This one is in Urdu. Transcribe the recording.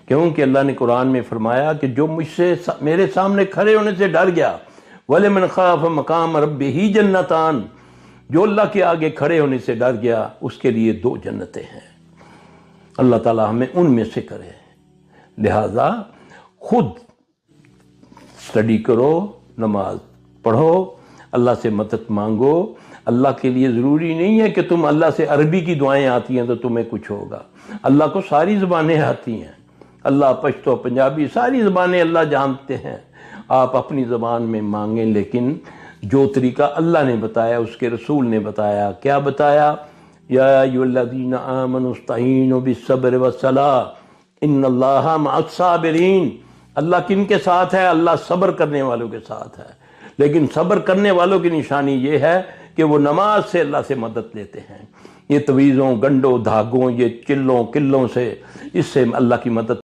کیونکہ اللہ نے قرآن میں فرمایا کہ جو مجھ سے میرے سامنے کھڑے ہونے سے ڈر گیا، وَلِمَنْ خَافَ مَقَامَ رَبِّهِ جَنَّتَانِ، جو اللہ کے آگے کھڑے ہونے سے ڈر گیا اس کے لیے 2 جنتیں ہیں۔ اللہ تعالیٰ ہمیں ان میں سے کرے۔ لہذا خود اسٹڈی کرو، نماز پڑھو، اللہ سے مدد مانگو۔ اللہ کے لیے ضروری نہیں ہے کہ تم اللہ سے عربی کی دعائیں آتی ہیں تو تمہیں کچھ ہوگا۔ اللہ کو ساری زبانیں آتی ہیں، اللہ پشتو پنجابی ساری زبانیں اللہ جانتے ہیں۔ آپ اپنی زبان میں مانگیں، لیکن جو طریقہ اللہ نے بتایا، اس کے رسول نے بتایا، کیا بتایا؟ یا ایھا الذین آمنوا استعینوا بالصبر والصلاۃ ان اللہ مع الصابرین۔ اللہ کن کے ساتھ ہے؟ اللہ صبر کرنے والوں کے ساتھ ہے۔ لیکن صبر کرنے والوں کی نشانی یہ ہے کہ وہ نماز سے اللہ سے مدد لیتے ہیں۔ یہ تویزوں، گنڈوں، دھاگوں، یہ چلوں قلوں سے، اس سے اللہ کی مدد